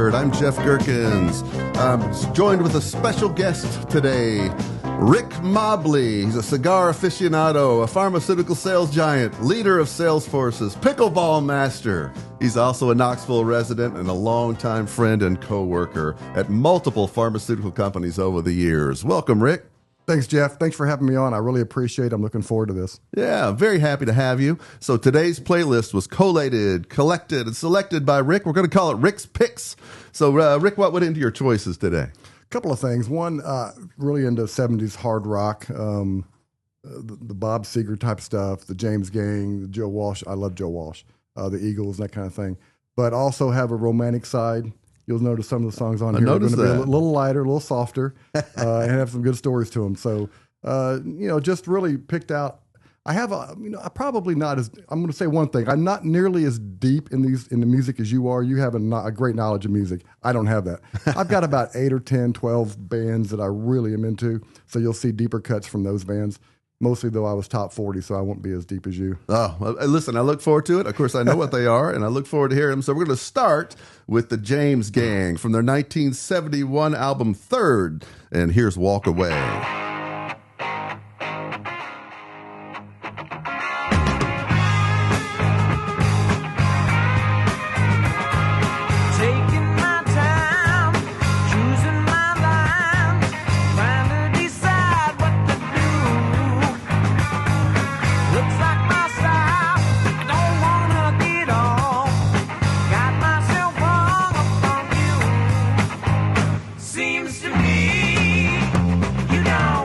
Unheard. I'm Jeff Gerkins. I'm joined with a special guest today, Rick Mobley. He's a cigar aficionado, a pharmaceutical sales giant, leader of sales forces, pickleball master. He's also a Knoxville resident and a longtime friend and co-worker at multiple pharmaceutical companies over the years. Welcome, Rick. Thanks, Jeff. Thanks for having me on. I really appreciate it. I'm looking forward to this. Yeah, very happy to have you. So today's playlist was collated, collected, and selected by Rick. We're going to call it Rick's Picks. So, Rick, what went into your choices today? A couple of things. One, really into 70s hard rock, the Bob Seger type stuff, the James Gang, the Joe Walsh. I love Joe Walsh, the Eagles, that kind of thing. But also have a romantic side. You'll notice some of the songs on here are going to be a little lighter, a little softer, and have some good stories to them. So, just really picked out. I have I probably not as, I'm going to say one thing. I'm not nearly as deep in the music as you are. You have a great knowledge of music. I don't have that. I've got about 8 or 10, 12 bands that I really am into. So you'll see deeper cuts from those bands. Mostly, though, I was top 40, so I won't be as deep as you. Oh, well, listen, I look forward to it. Of course, I know what they are, and I look forward to hearing them. So we're going to start with the James Gang from their 1971 album, Third. And here's Walk Away. Seems to me you don't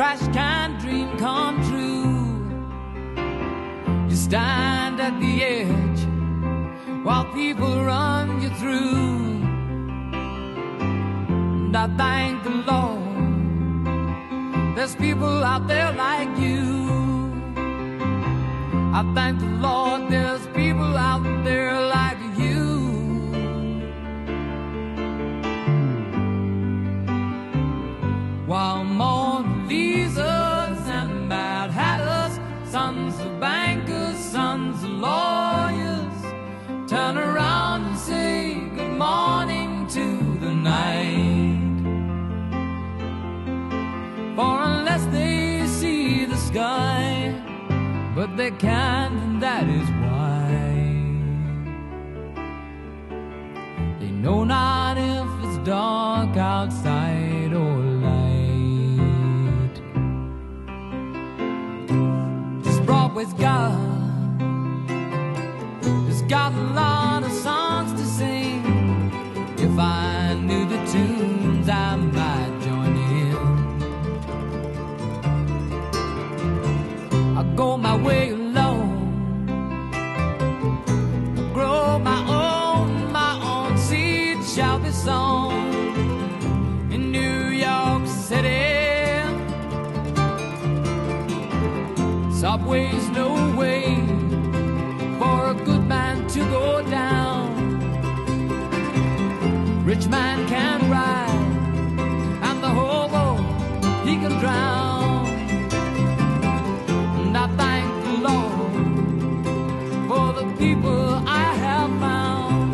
trash can dream come true. You stand at the edge while people run you through. And I thank the Lord, there's people out there like you. I thank the Lord, there's people out there like you. While Mona Lisas and Mad Hatters, sons of bankers, sons of lawyers, turn around and say good morning to the night. For unless they see the sky, but they can't, and that is why they know not if it's dark outside or light. Just Broadway's got a lot of songs to sing. If I knew the tunes, I might join in. I go my way alone, I grow my own seed shall be sown in New York City. Subway's no way for a good man to go down. Rich man can ride, and the hobo, he can drown. And I thank the Lord for the people I have found.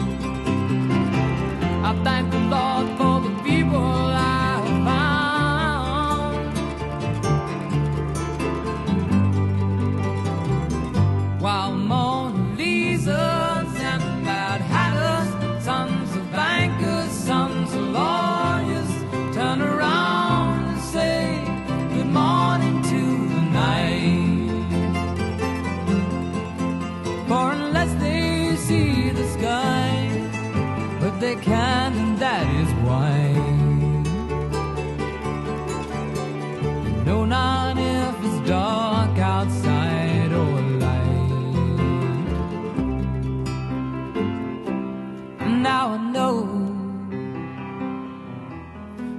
I thank the Lord for the people I have found. While Mona Lisas and Mad Hatters, sons of bankers, sons of lawyers, turn around and say good morning to the night. For unless they see the sky, but they can't, and that is why they know not if it's dark outside or light. And now I know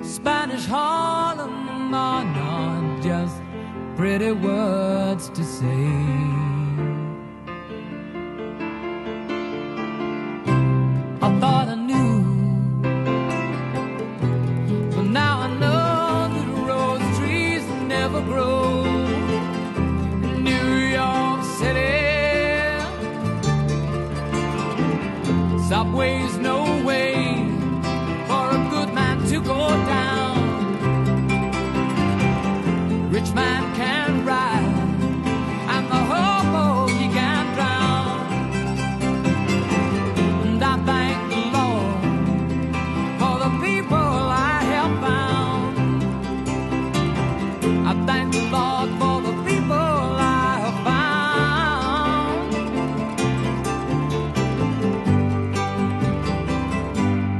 Spanish Harlem are not just pretty words to say. I thought I knew, but now I know that rose trees never grow in New York City. Subway's no way for a good man to go down. Rich man can ride, and the hobo, he can drown. And I thank the Lord for the people I have found. I thank the Lord for the people I have found.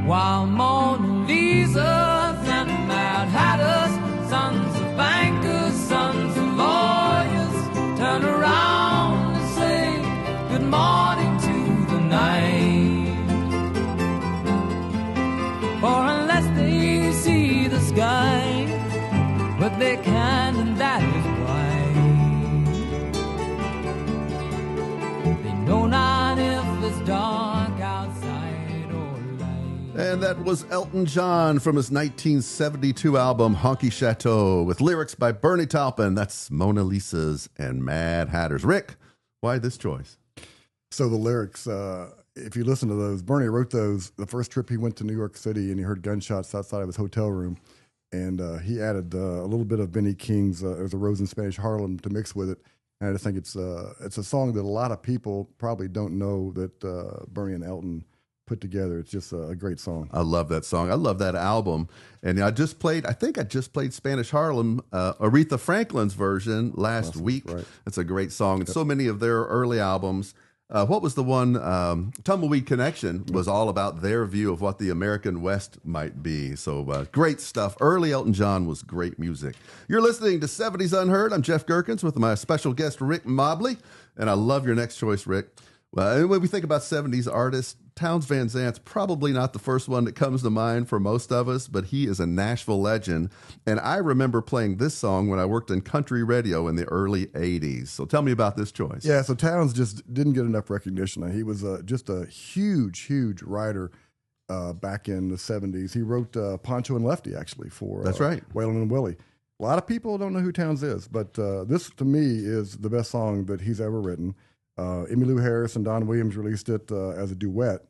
While Mona Lisas and Mad Hatters, sons of bankers, sons of lawyers, turn around and say good morning to the night. For unless they see the sky, but they can, and that is why they know not if it's dark outside or light. And that was Elton John from his 1972 album Honky Chateau, with lyrics by Bernie Taupin. That's Mona Lisas and Mad Hatters. Rick, why this choice? So the lyrics, if you listen to those, Bernie wrote those the first trip he went to New York City, and he heard gunshots outside of his hotel room. And he added a little bit of Benny King's "There's a Rose in Spanish Harlem" to mix with it. And I just think it's a song that a lot of people probably don't know that Bernie and Elton put together. It's just a great song. I love that song. I love that album. And I think I just played Spanish Harlem, Aretha Franklin's version last week. Right. It's a great song. And so many of their early albums What was the one? Tumbleweed Connection was all about their view of what the American West might be. So great stuff. Early Elton John was great music. You're listening to 70s Unheard. I'm Jeff Gerkens with my special guest, Rick Mobley. And I love your next choice, Rick. Well, when we think about 70s artists, Townes Van Zant's probably not the first one that comes to mind for most of us, but he is a Nashville legend. And I remember playing this song when I worked in country radio in the early 80s. So tell me about this choice. Yeah, so Townes just didn't get enough recognition. He was just a huge writer back in the 70s. He wrote Poncho and Lefty, actually, for That's right. Waylon and Willie. A lot of people don't know who Townes is, but this, to me, is the best song that he's ever written. Emmylou Harris and Don Williams released it as a duet,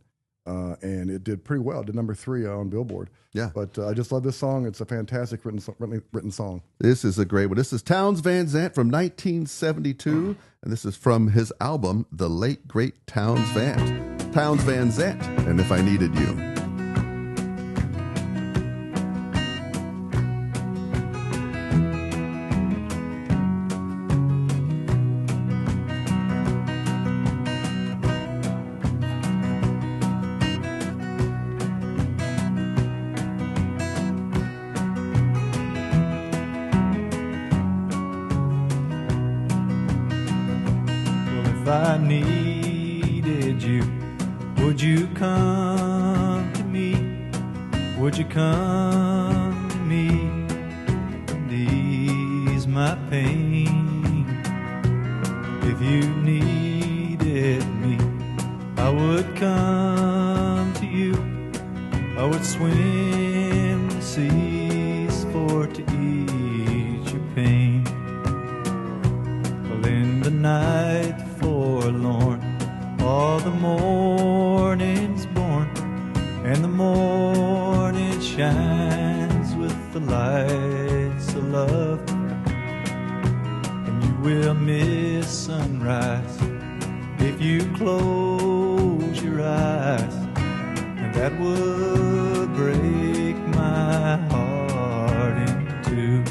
and it did pretty well. It did number 3 on Billboard. Yeah. But I just love this song. It's a fantastic written song. This is a great one. This is Townes Van Zant from 1972, and this is from his album, The Late Great Townes Van Zant, and If I Needed You. If I needed you, would you come to me? Would you come to me and ease my pain? If you needed me, I would come to you. I would swim the seas for to ease your pain. Well, in the night forlorn, all the morning's born, and the morning shines with the lights of love, and you will miss sunrise if you close your eyes, and that would break my heart in two.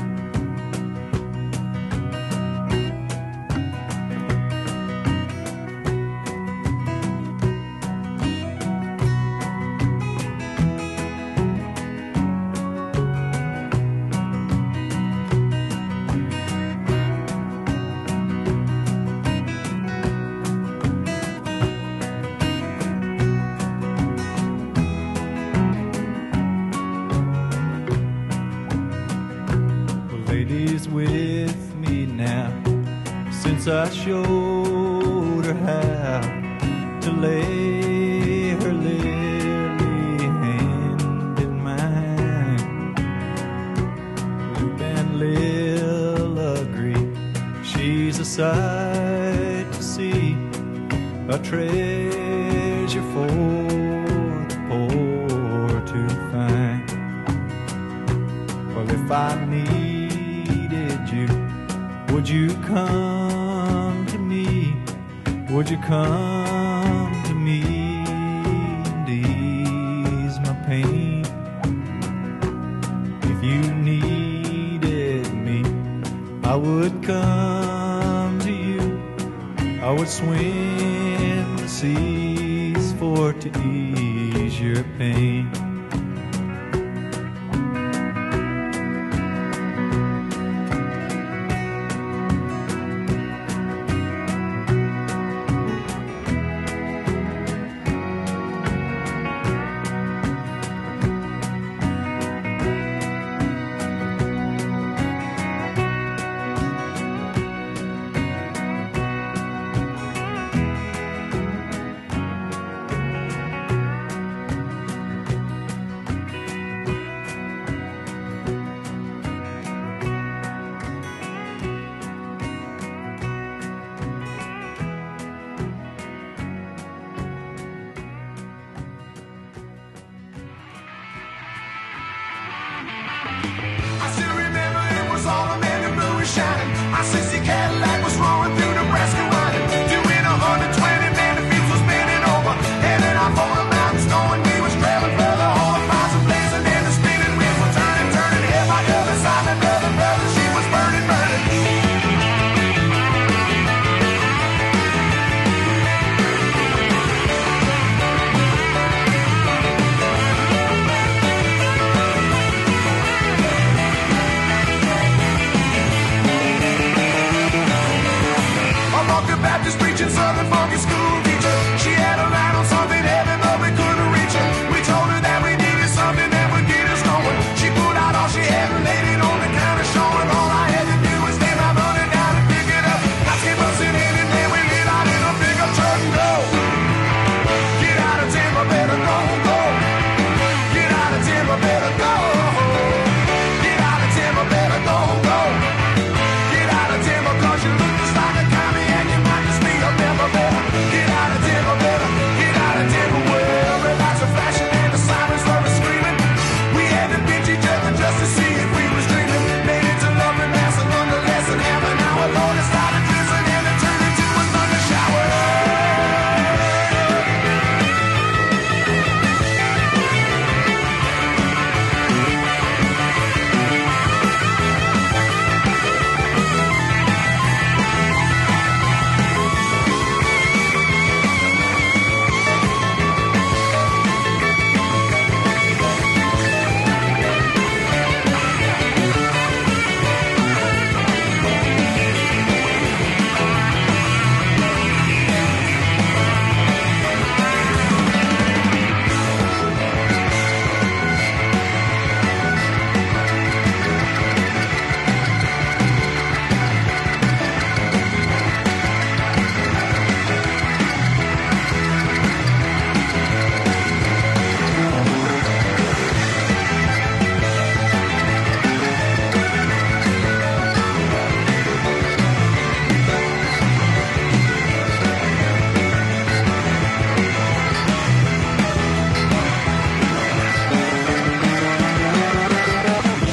With me now, since I showed her how to lay her lily hand in mine. Luke and Lil agree she's a sight to see, a treasure for the poor to find. Well, if I needed you, would you come to me? Would you come to me and ease my pain? If you needed me, I would come to you. I would swim the seas for to ease your pain. Shining. I 60 Cadillac was rolling through Nebraska, running, doing 120, man, the fields was spinning over, heading out for the mountains, knowing we was traveling further. All the fires were blazing and the spinning wheels were turning, turning. Hit my other side, my brother, she was burning, burning. Southern funky school teacher. She had a line on something heavy, but we couldn't reach her. We told her that we needed something that would get us going. She pulled out all she had and laid it on the counter, showing all I had to do was stand by running down and pick it up. I came busting in and then we lit out in a pickup truck and go. Get out of Tampa, better go, go. Get out of Tampa, better go. Get out of Tampa, better go, go. Get out of Tampa, cause you look just like a commie and you might just be a member better. Get out of Tampa, better. Get out of Tampa, well, red lights are flashing and the sirens were screaming. We had to pinch each other just to see if we was dreaming. Made it to love and mass and learned a lesson. Half an hour long it started drizzling and it turned into a thunder shower.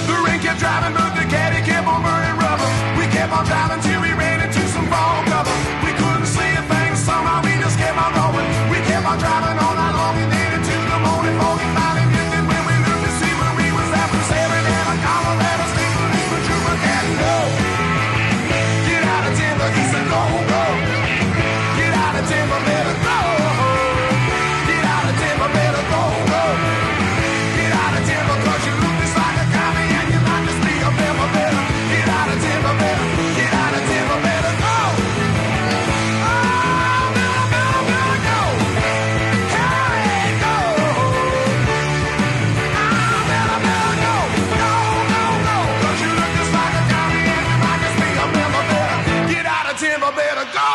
The rain kept driving, but the caddy kept on burning rubber. We kept on driving till we ran into some fall cover. We couldn't see a thing, somehow we just kept on rolling. We kept on driving all night long and then into the morning fog. And finally drifted when we looked to see where we was at. Was sailing in a Colorado state policeman trooper can't go. Get out of Tampa, he said go, go. Get out of Tampa, better go. Get out of Tampa, better go, go. Get out of Tampa, cause you look just like a commie and you might just be a member better. Get out of Tampa, better. Get out of Tampa, better go. Oh, better, better, better go. Hey, go. Oh, better, better go. Go, go, go. Cause you look just like a commie and you might just be a member better. Get out of Tampa, better go.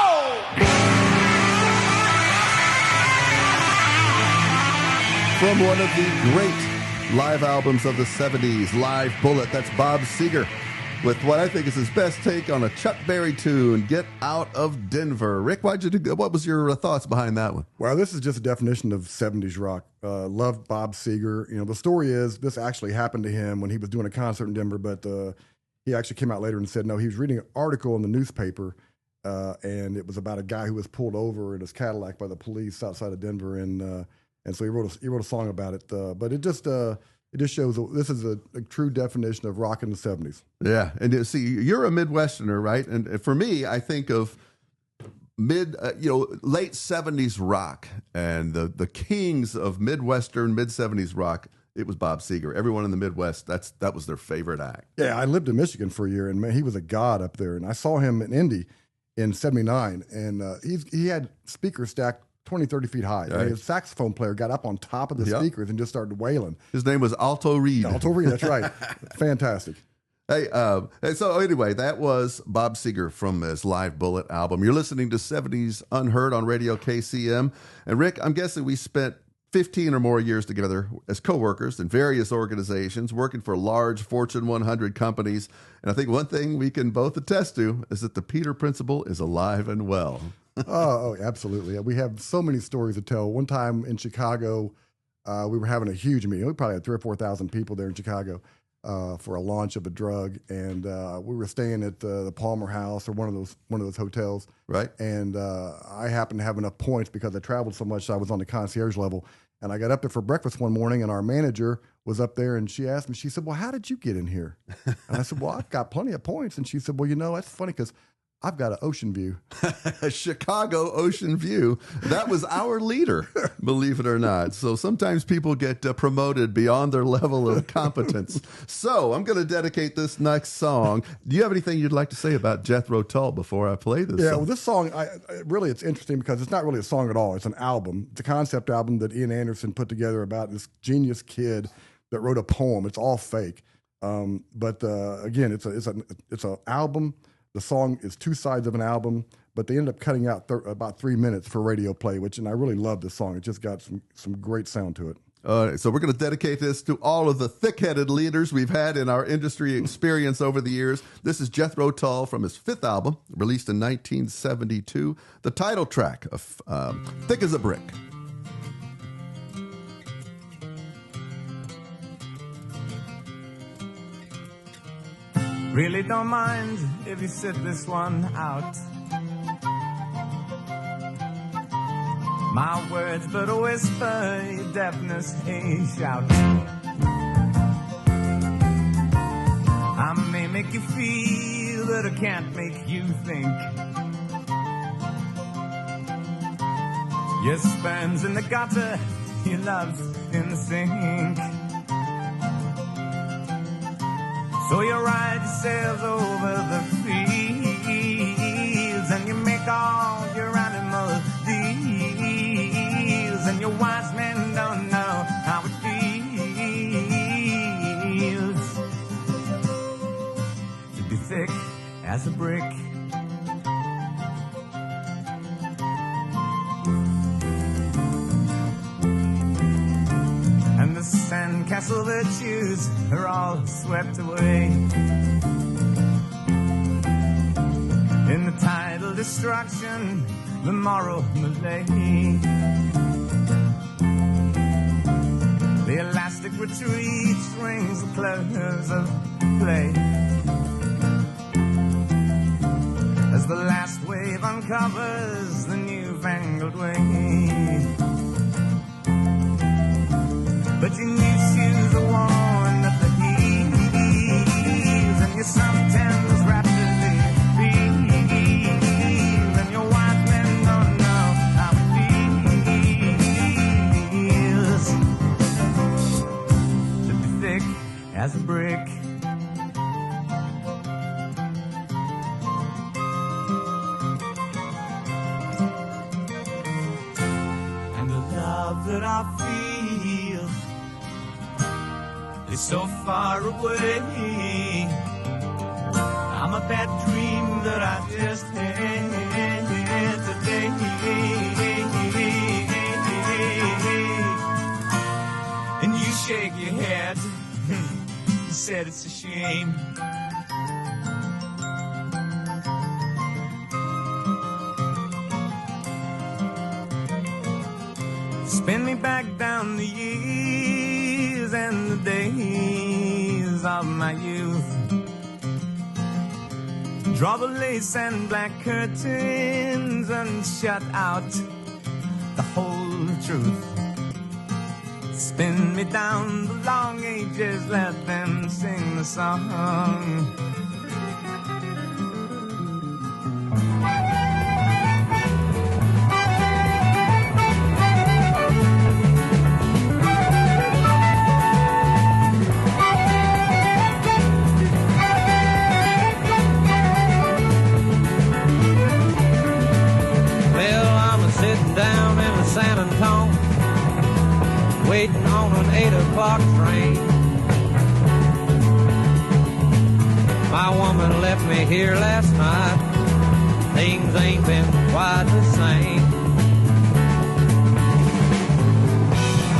From one of the great live albums of the 70s, Live Bullet, that's Bob Seger with what I think is his best take on a Chuck Berry tune, Get Out of Denver. Rick, what was your thoughts behind that one? Well, this is just a definition of 70s rock. Loved Bob Seger. You know, the story is this actually happened to him when he was doing a concert in Denver, but he actually came out later and said, no, he was reading an article in the newspaper, and it was about a guy who was pulled over in his Cadillac by the police outside of Denver, and so he wrote a song about it. But it just shows this is a true definition of rock in the 70s. Yeah, and see, you're a Midwesterner, right? And for me, I think of late 70s rock, and the kings of Midwestern, mid-70s rock. It was Bob Seger. Everyone in the Midwest, that was their favorite act. Yeah, I lived in Michigan for a year, and man, he was a god up there. And I saw him in Indy in '79, and he had speakers stacked 20, 30 feet high. Right. And his saxophone player got up on top of the speakers and just started wailing. His name was Alto Reed. Alto Reed, that's right. Fantastic. Hey, so anyway, that was Bob Seger from his Live Bullet album. You're listening to 70s Unheard on Radio KCM. And Rick, I'm guessing we spent 15 or more years together as coworkers in various organizations, working for large Fortune 100 companies. And I think one thing we can both attest to is that the Peter Principle is alive and well. Oh, absolutely. We have so many stories to tell. One time in Chicago, we were having a huge meeting. We probably had 3,000 or 4,000 people there in Chicago for a launch of a drug, and we were staying at the Palmer House or one of those hotels. Right. And I happened to have enough points because I traveled so much. I was on the concierge level, and I got up there for breakfast one morning, and our manager was up there, and she asked me. She said, "Well, how did you get in here?" And I said, "Well, I've got plenty of points." And she said, "Well, that's funny because I've got an ocean view. Chicago Ocean View. That was our leader, believe it or not. So sometimes people get promoted beyond their level of competence. So I'm going to dedicate this next song. Do you have anything you'd like to say about Jethro Tull before I play this? Yeah, song? well, this song, really, it's interesting because it's not really a song at all. It's an album. It's a concept album that Ian Anderson put together about this genius kid that wrote a poem. It's all fake. But again, it's an album. The song is two sides of an album, but they ended up cutting out about 3 minutes for radio play, and I really love this song. It just got some great sound to it. All right, so we're going to dedicate this to all of the thick-headed leaders we've had in our industry experience over the years. This is Jethro Tull from his fifth album, released in 1972, the title track of Thick as a Brick. Really don't mind if you sit this one out. My words but a whisper, your deafness a shout. I may make you feel, but I can't make you think. Your sperm's in the gutter, your love's in the sink. So you ride yourselves over the fields and you make all your animal deals, and your wise men don't know how it feels to be thick as a brick. And the sandcastle virtues are all swept away in the tidal destruction, the moral malaise. The elastic retreat rings the close of play as the last wave uncovers the newfangled way. But your new shoes are worn at the heels, and your suntans rapidly feel, and your white men don't know how it feels to be thick as a brick. And the love that I feel is so far away. I'm a bad dream that I just had today. And you shake your head. You said it's a shame. Spin me back down the years and the days of my youth. Draw the lace and black curtains and shut out the whole truth. Spin me down the long ages, let them sing the song. Down in the San Antonio, waiting on an 8 o'clock train. My woman left me here last night. Things ain't been quite the same.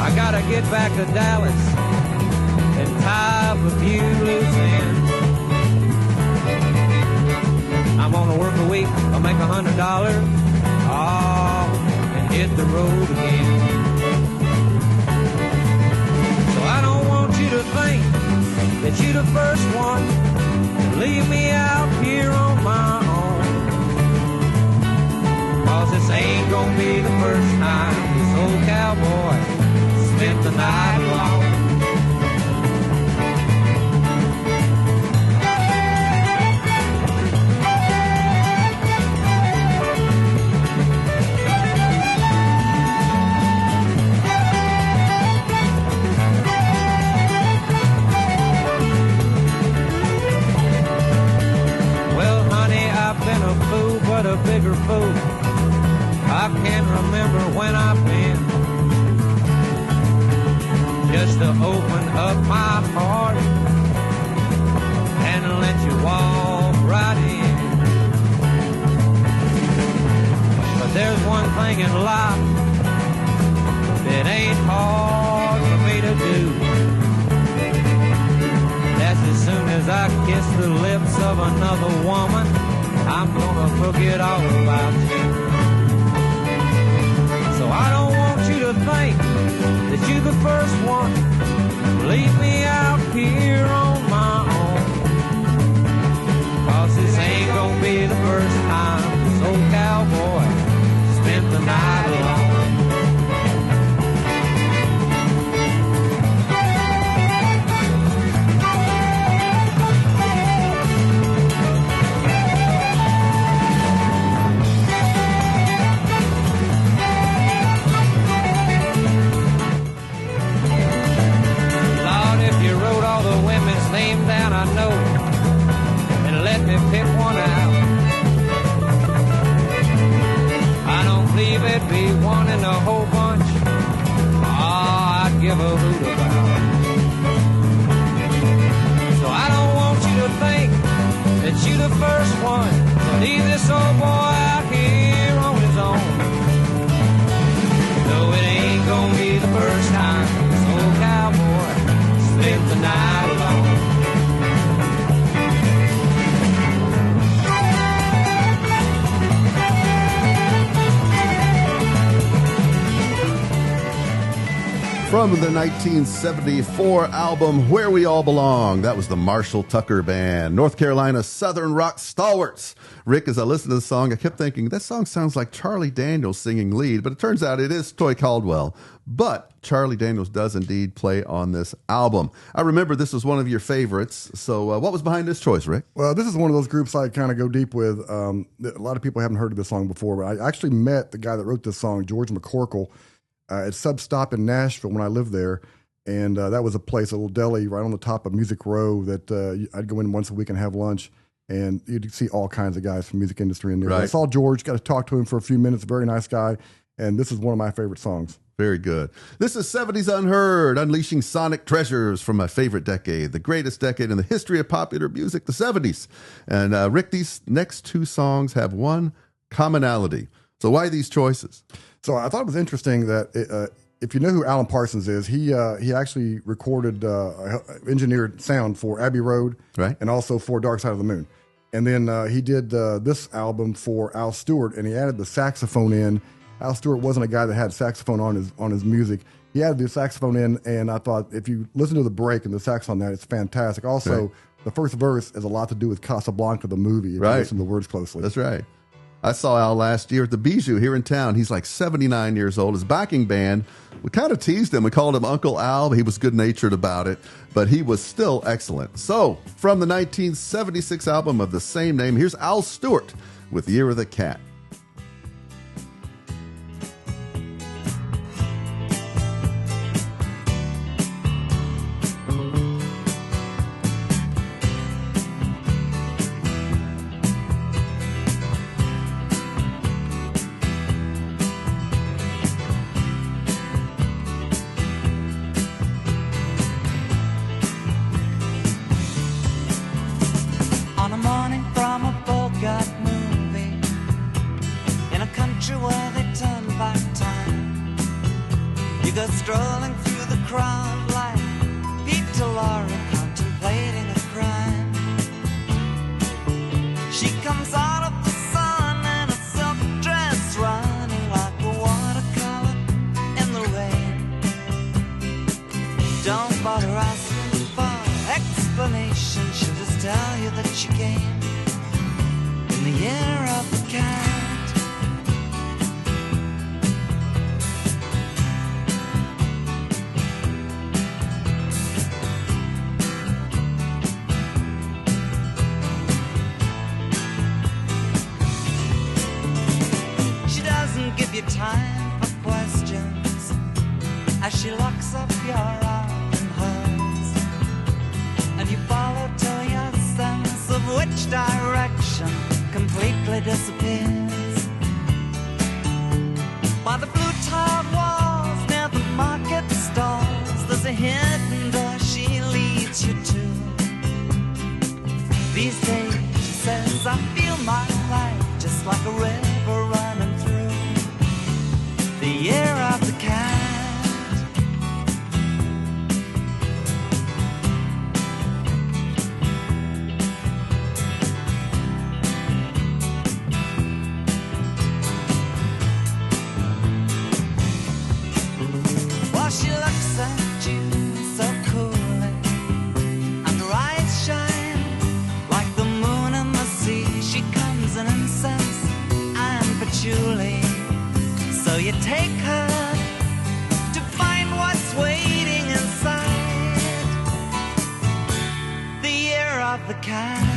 I gotta get back to Dallas and tie up a few loose ends. I'm gonna work a week, I'll make $100. Oh, hit the road again. So I don't want you to think that you're the first one to leave me out here on my own. 'Cause this ain't gonna be the first time this old cowboy spent the night alone. I can't remember when I've been just to open up my heart and let you walk right in. But there's one thing in life that ain't hard for me to do. That's as soon as I kiss the lips of another woman, I'm gonna forget all about you. So I don't want you to think that you're the first one. Leave me out here on my own, 'cause this ain't gonna be the first time this old cowboy spent the night alone. Name down, I know, and let me pick one out. I don't believe it'd be one in a whole bunch. Oh, I'd give a hoot about it. So I don't want you to think that you're the first one to leave this old boy out here on his own. No, it ain't gonna be the first time this old cowboy spent the night alone. From the 1974 album Where We All Belong, that was the Marshall Tucker Band, North Carolina Southern rock stalwarts. Rick, as I listened to the song, I kept thinking, that song sounds like Charlie Daniels singing lead, but it turns out it is Toy Caldwell. But Charlie Daniels does indeed play on this album. I remember this was one of your favorites, so what was behind this choice, Rick? Well, this is one of those groups I kind of go deep with. A lot of people haven't heard of this song before, but I actually met the guy that wrote this song, George McCorkle, at Sub Stop in Nashville when I lived there. And that was a place, a little deli right on the top of Music Row that I'd go in once a week and have lunch. And you'd see all kinds of guys from the music industry in there. Right. I saw George, got to talk to him for a few minutes, very nice guy. And this is one of my favorite songs. Very good. This is 70s Unheard, unleashing sonic treasures from my favorite decade, the greatest decade in the history of popular music, the 70s. And Rick, these next two songs have one commonality. So why these choices? So I thought it was interesting that if you know who Alan Parsons is, he actually recorded, engineered sound for Abbey Road, right, and also for Dark Side of the Moon. And then he did this album for Al Stewart, and he added the saxophone in. Al Stewart wasn't a guy that had saxophone on his music. He added the saxophone in, and I thought if you listen to the break and the sax on that, it's fantastic. Also, right, the first verse has a lot to do with Casablanca, the movie, if you listen to the words closely. That's right. I saw Al last year at the Bijou here in town. He's like 79 years old. His backing band, we kind of teased him. We called him Uncle Al. He was good-natured about it, but he was still excellent. So, from the 1976 album of the same name, here's Al Stewart with Year of the Cat. Strolling through the crowd like Pete Laura contemplating a crime. She comes out of the sun in a silk dress, running like a watercolor in the rain. Don't bother asking for explanation, she'll just tell you that she came in the year of the cat. Time for questions as she locks up your arm in hers, and you follow till your sense of which direction completely disappears. By the blue tiled walls near the market stalls, there's a hidden door she leads you to. These days, she says, I feel my life just like a river running through the year of the cat. She looks at you so coolly, and her eyes shine like the moon and the sea. She comes in incense and patchouli, so you take her to find what's waiting inside the year of the cat.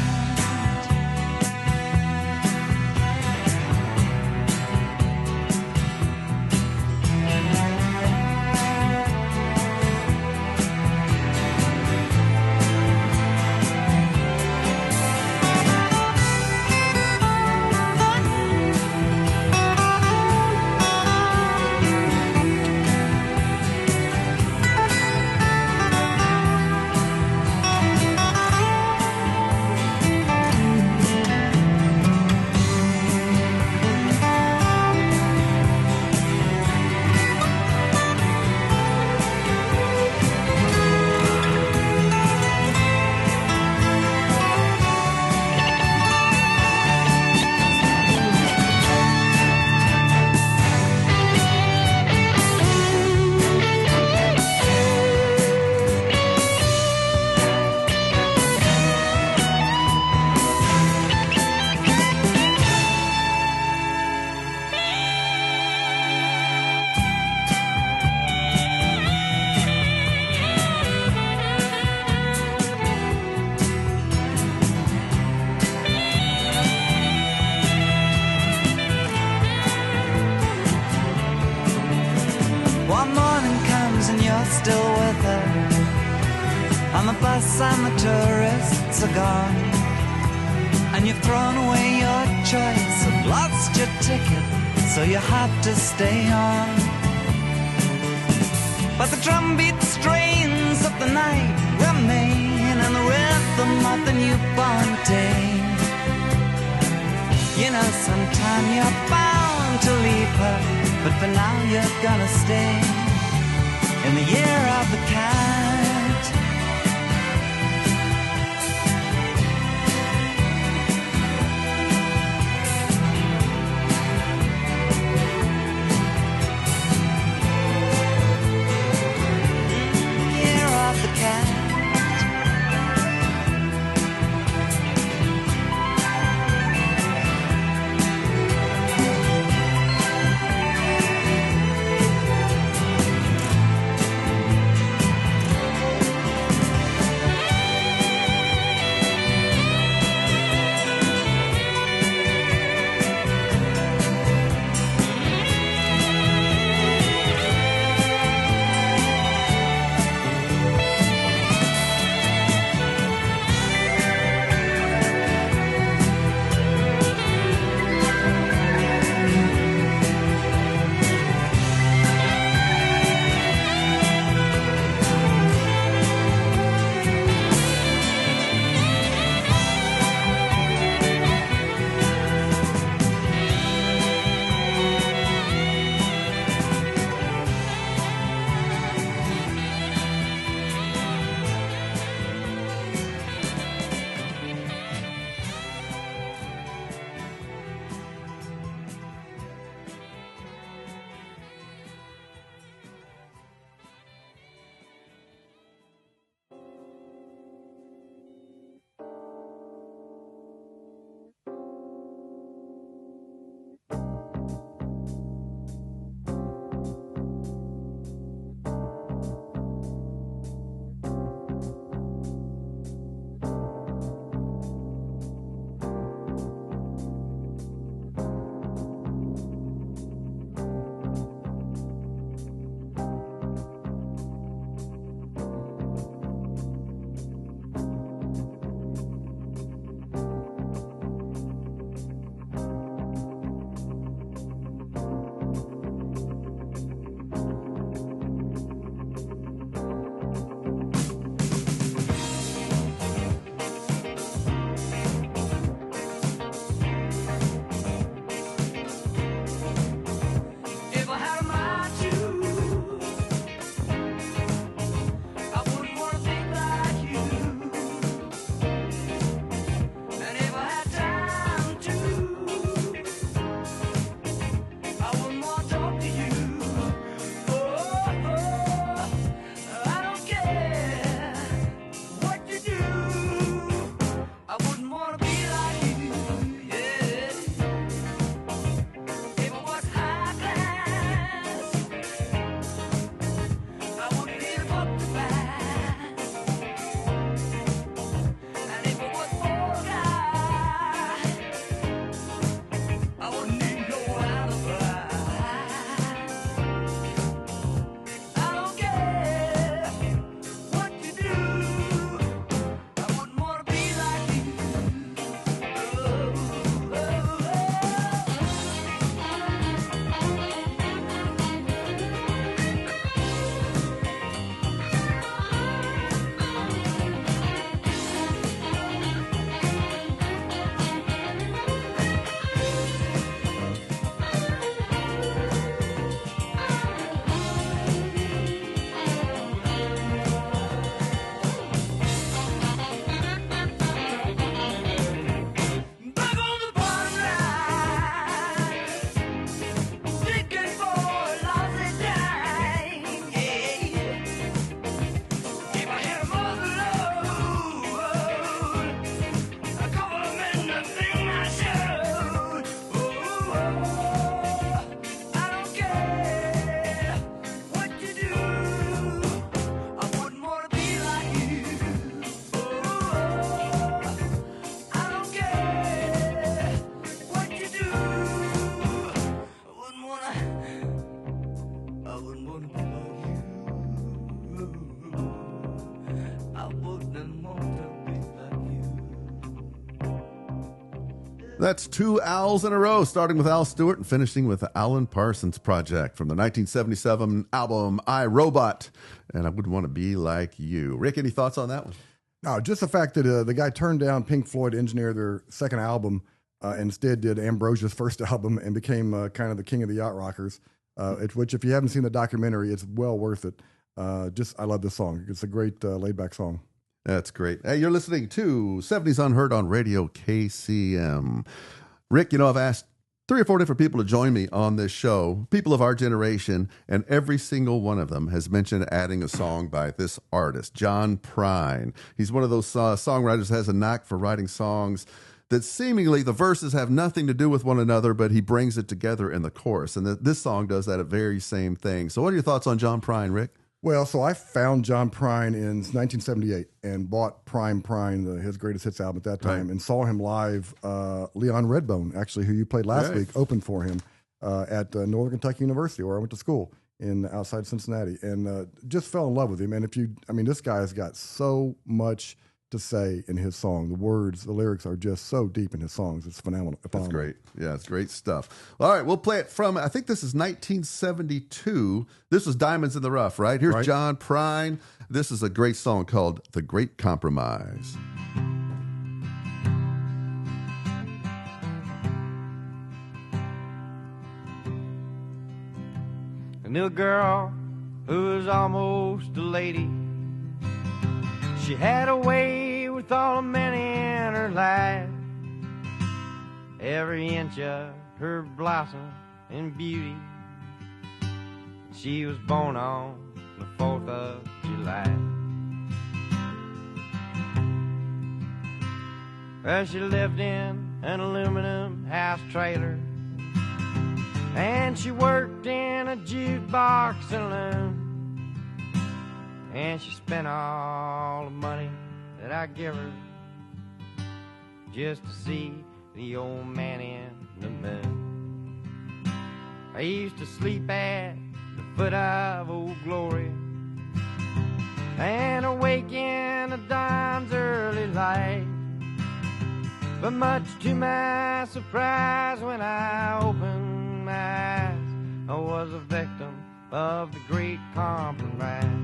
Still with her on the bus and the tourists are gone, and you've thrown away your choice and lost your ticket, so you have to stay on. But the drumbeat strains of the night remain, and the rhythm of the newborn day. You know, sometime you're bound to leave her, but for now you're gonna stay in the year of the cat. Year of the cat. That's two Owls in a row, starting with Al Stewart and finishing with the Alan Parsons Project from the 1977 album I, Robot, and I Wouldn't Want to Be Like You. Rick, any thoughts on that one? No, just the fact that the guy turned down Pink Floyd to engineer their second album, instead did Ambrosia's first album and became kind of the king of the yacht rockers, which if you haven't seen the documentary, it's well worth it. I love this song. It's a great laid-back song. That's great. Hey, you're listening to 70s Unheard on Radio KCM. Rick, I've asked 3 or 4 different people to join me on this show, people of our generation, and every single one of them has mentioned adding a song by this artist, John Prine. He's one of those songwriters that has a knack for writing songs that seemingly the verses have nothing to do with one another, but he brings it together in the chorus. And this song does that very same thing. So what are your thoughts on John Prine, Rick? Well, so I found John Prine in 1978 and bought Prine, his greatest hits album at that time, and saw him live. Leon Redbone, actually, who you played last week, opened for him at Northern Kentucky University, where I went to school outside Cincinnati, and just fell in love with him. And this guy has got so much to say in his song. The words, the lyrics are just so deep in his songs. It's phenomenal. That's great. Yeah, it's great stuff. All right, we'll play it from, I think this is 1972. This was Diamonds in the Rough, right? Here's John Prine. This is a great song called The Great Compromise. I knew a girl who was almost a lady. She had a way with all the men in her life. Every inch of her blossom and beauty. She was born on the 4th of July. Well, she lived in an aluminum house trailer, and she worked in a jukebox saloon. And she spent all the money that I give her just to see the old man in the moon. I used to sleep at the foot of Old Glory and awake in the dawn's early light. But much to my surprise, when I opened my eyes, I was a victim of the Great Compromise.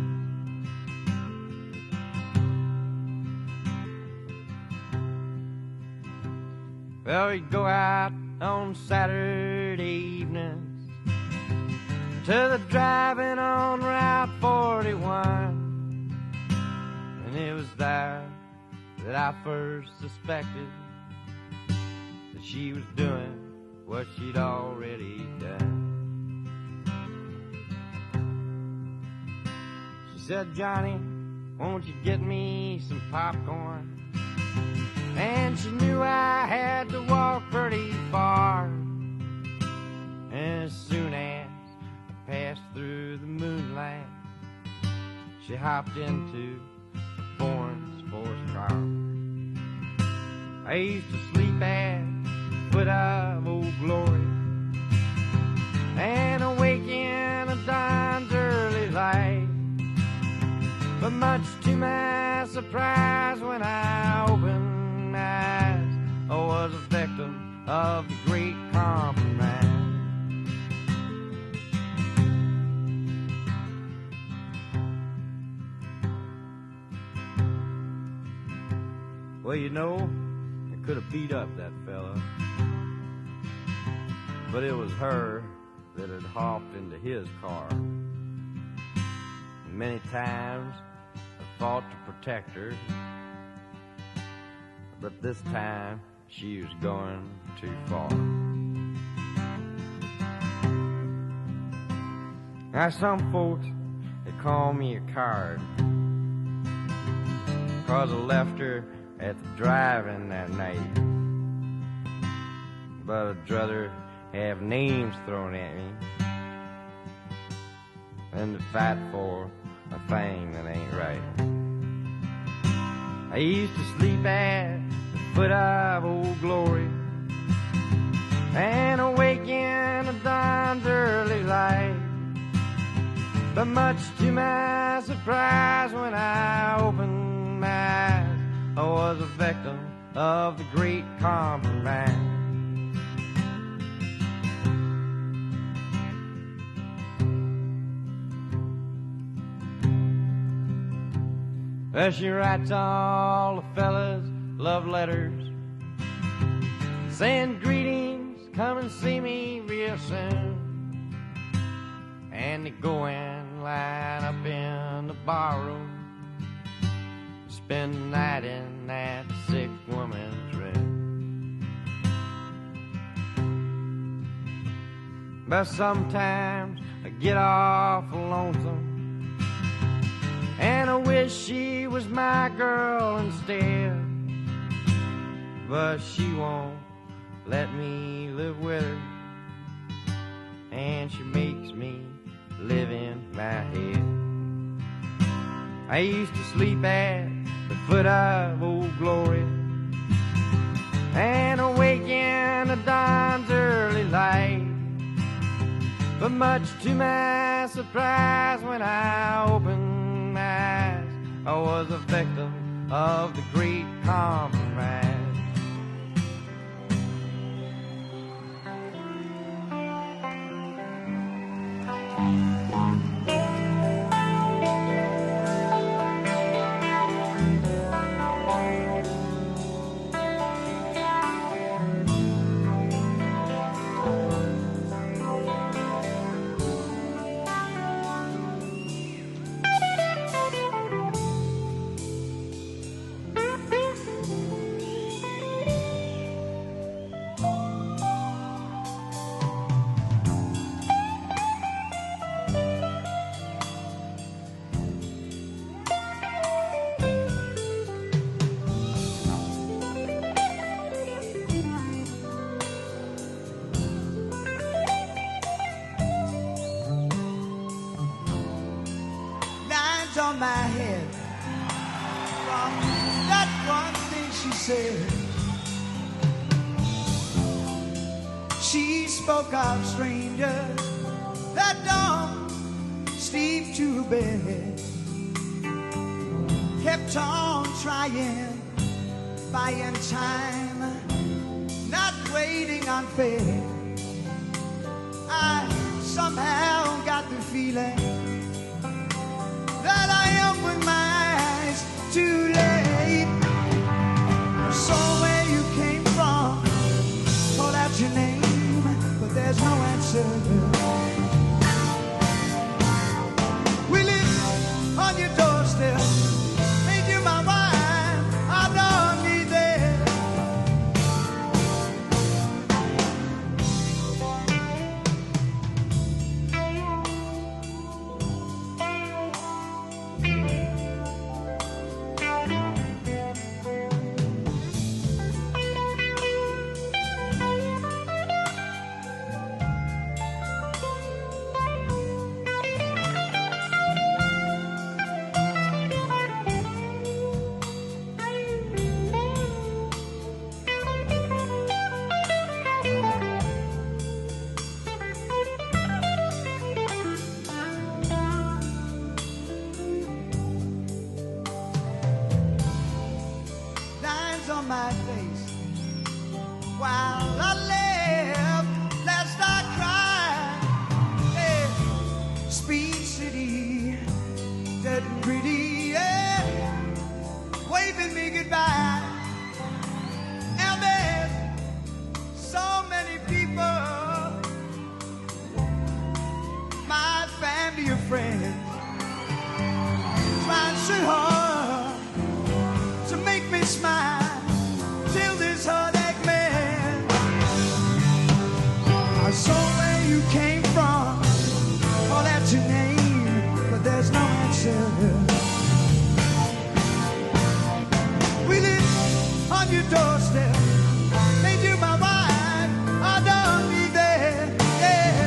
Well, we'd go out on Saturday evenings to the drive-in on Route 41. And it was there that I first suspected that she was doing what she'd already done. She said, "Johnny, won't you get me some popcorn?" And she knew I had to walk pretty far. And as soon as I passed through the moonlight, she hopped into a foreign sports car. I used to sleep at the foot of Old Glory and awake in the dawn's early light. But much to my surprise, when I opened I was a victim of the Great Compromise. Well, I could have beat up that fella, but it was her that had hopped into his car. And many times I fought to protect her, but this time she was going too far. Now some folks, they call me a coward, 'cause I left her at the drive-in that night. But I'd rather have names thrown at me than to fight for a thing that ain't right. I used to sleep at the foot of Old Glory and awake in the dawn's early light. But much to my surprise, when I opened my eyes, I was a victim of the Great Compromise. Well, she writes all the fellas love letters, saying greetings, come and see me real soon. And they go and line up in the barroom, spend the night in that sick woman's room. But sometimes I get awful lonesome, and I wish she was my girl instead. But she won't let me live with her, and she makes me live in my head. I used to sleep at the foot of Old Glory and awake in the dawn's early light. But much to my surprise, when I opened my eyes, I was a victim of the great compromise. On my head from that one thing she said. She spoke of strangers that don't sleep to bed, kept on trying, buying time, not waiting on fate. I somehow got the feeling that I opened my eyes too late. I saw where you came from, called out your name, but there's no answer. We live on your doorstep, made you my wife, I don't need that. On my face while I left last I cried. Hey, Speed City, dead and pretty, yeah, waving me goodbye. And there's so many people, my family or friends, trying so hard to make me smile. Till this heartache man, I saw where you came from, call out your name, but there's no answer. We live on your doorstep, made you my wife, I don't need that, yeah.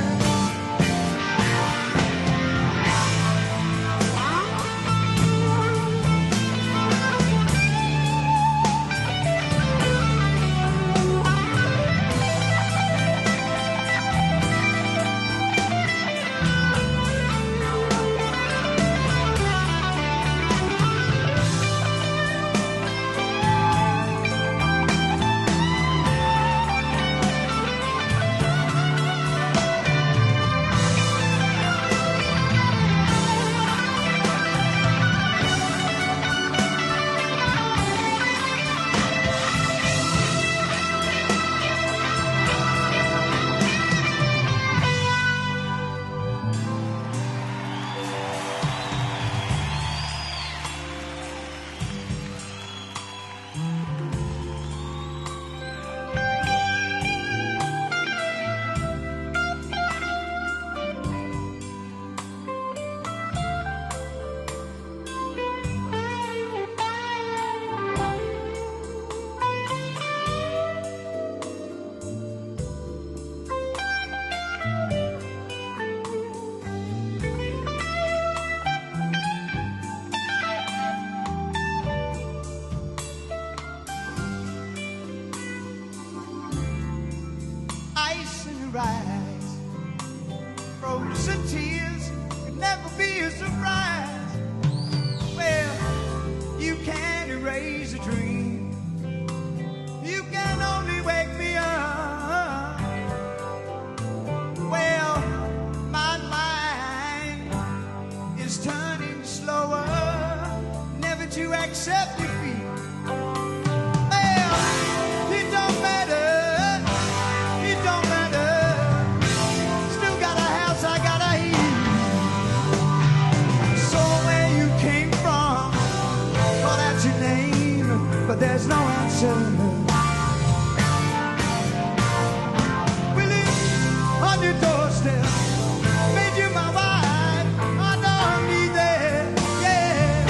be a surprise. Well, you can't erase a dream. You can only wake me up. Well, my mind is turning slower, never to accept defeat. Well, it don't matter, it don't matter. Still got a house, I got a heat. So where you came from, call out your name, but there's no answer. We live on your doorstep, made you my wife, I don't need that, yeah.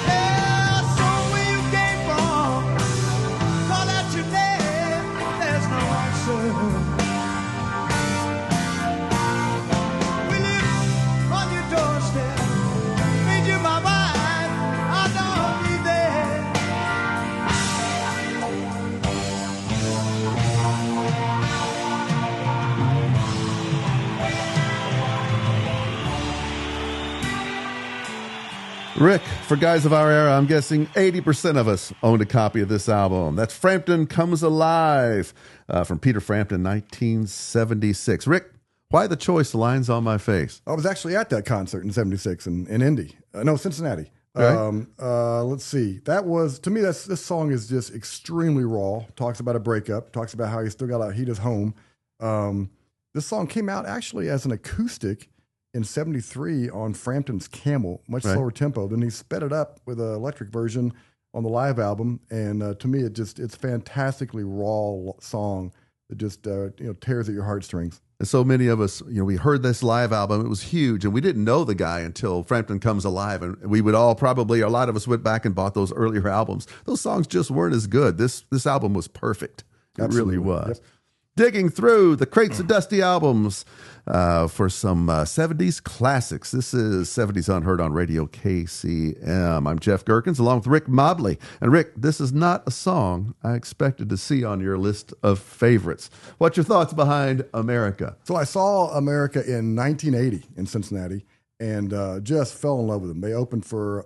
Yeah, so where you came from, call out your name, there's no answer. We live on your doorstep, made you my wife, I don't need that. Rick, for guys of our era, I'm guessing 80% of us owned a copy of this album. That's Frampton Comes Alive from Peter Frampton, 1976. Rick, why the choice Lines on My Face? I was actually at that concert in '76 in Indy. No, Cincinnati. Right. Let's see. That was, to me, this song is just extremely raw. Talks about a breakup. Talks about how he still got to heat his home. This song came out actually as an acoustic in '73 on Frampton's Camel, much Right. slower tempo. Then he sped it up with an electric version on the live album. And to me, it's a fantastically raw song that just tears at your heartstrings. And so many of us, we heard this live album. It was huge, and we didn't know the guy until Frampton Comes Alive. And we would all probably, a lot of us went back and bought those earlier albums. Those songs just weren't as good. This album was perfect. It Absolutely. really was. Yep. Digging through the crates of dusty albums for some 70s classics. This is 70s Unheard on Radio KCM. I'm Jeff Gerkins along with Rick Mobley. And Rick, this is not a song I expected to see on your list of favorites. What's your thoughts behind America? So I saw America in 1980 in Cincinnati and just fell in love with them. They opened for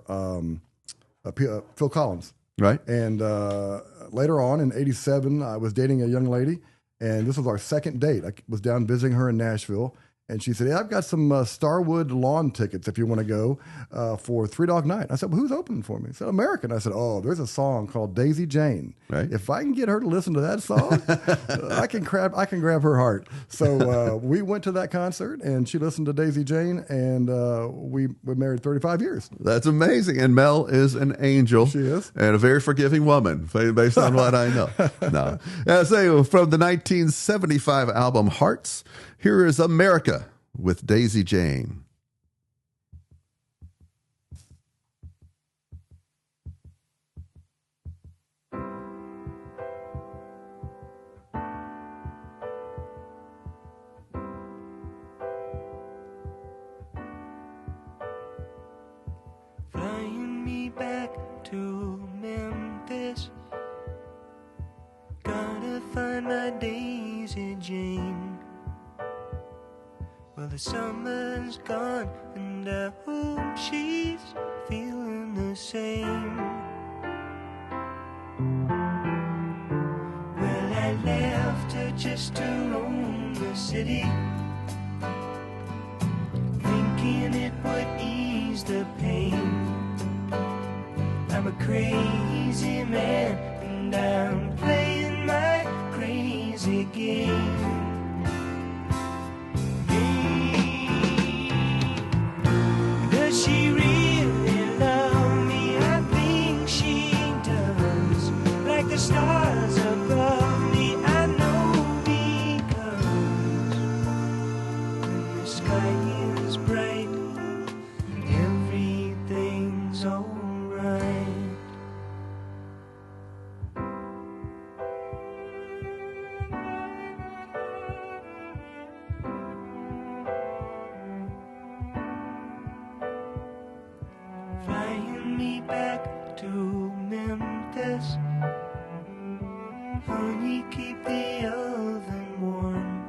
Phil Collins. Right? And later on in '87, I was dating a young lady, and this was our second date. I was down visiting her in Nashville, and she said, "Hey, I've got some Starwood lawn tickets if you want to go for Three Dog Night." I said, "Well, who's opening for me?" She said, "American." I said, "Oh, there's a song called Daisy Jane. Right. If I can get her to listen to that song, I can grab her heart." So we went to that concert, and she listened to Daisy Jane, and we were married 35 years. That's amazing. And Mel is an angel. She is. And a very forgiving woman, based on what I know. No. So from the 1975 album Hearts, here is America with Daisy Jane. Flying me back to Memphis. Gotta find my Daisy Jane. Well, the summer's gone, and I hope she's feeling the same. Well, I left her just to roam the city, thinking it would ease the pain. I'm a crazy man, and I'm playing my crazy game. Does she really love me? I think she does. Like the stars above me, I know because when the sky is bright, me back to Memphis. Honey, keep the oven warm.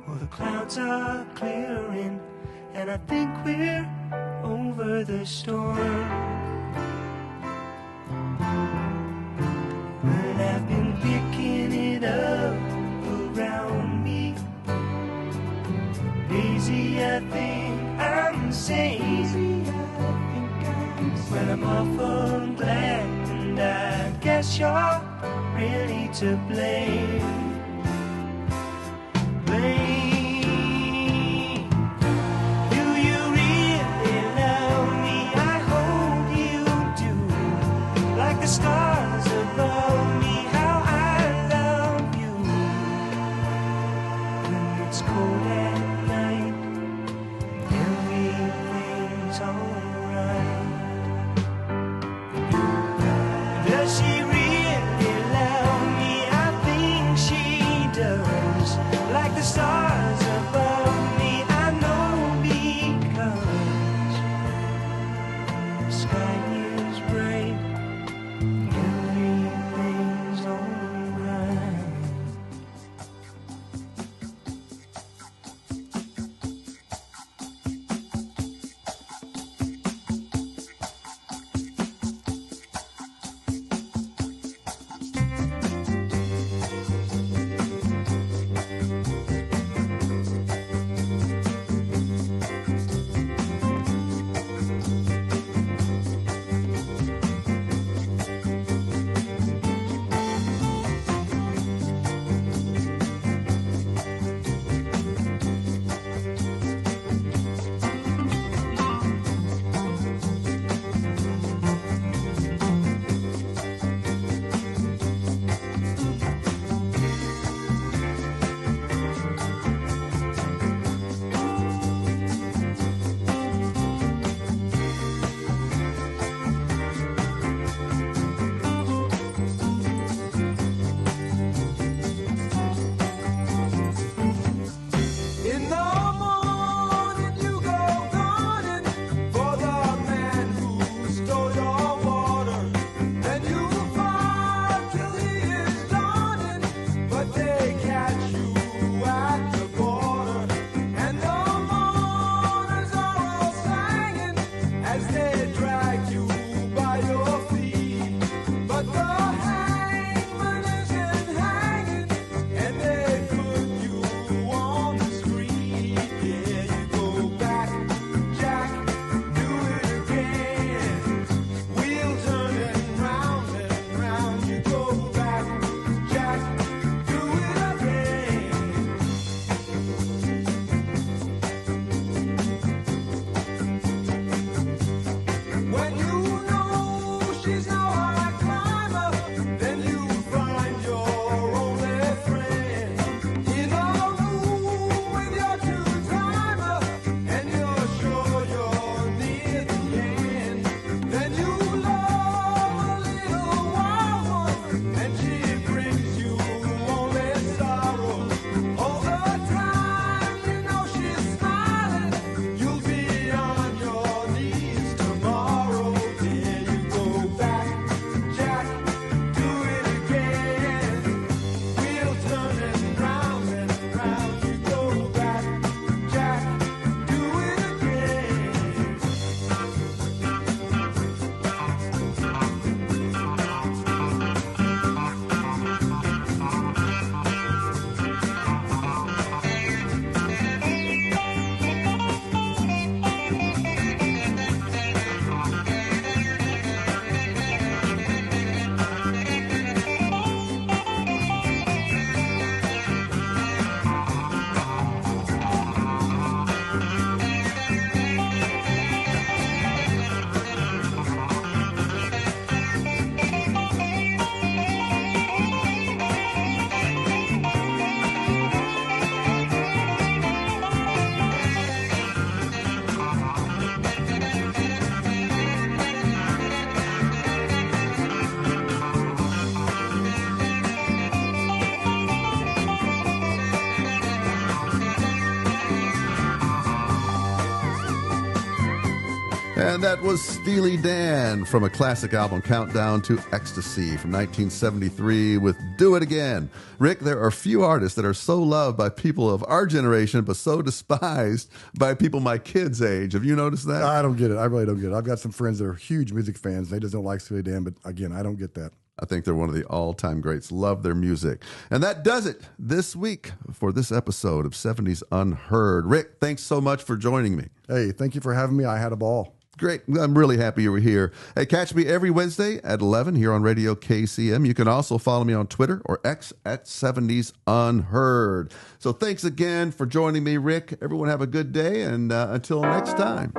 Well, the clouds are clearing, and I think we're over the storm. But I've been picking it up around me. Daisy, I think I'm safe. Well, I'm awful glad, and I guess you're really to blame. Blame. Do you really love me? I hope you do. Like the stars above me, how I love you. When it's cold at night, everything's alright. Does she really love me? I think she And that was Steely Dan from a classic album, Countdown to Ecstasy, from 1973 with Do It Again. Rick, there are few artists that are so loved by people of our generation, but so despised by people my kids' age. Have you noticed that? I don't get it. I really don't get it. I've got some friends that are huge music fans. They just don't like Steely Dan, but again, I don't get that. I think they're one of the all-time greats. Love their music. And that does it this week for this episode of 70s Unheard. Rick, thanks so much for joining me. Hey, thank you for having me. I had a ball. Great. I'm really happy you were here. Hey, catch me every Wednesday at 11 here on Radio KCM. You can also follow me on Twitter or X at 70s Unheard. So thanks again for joining me, Rick. Everyone have a good day, and until next time.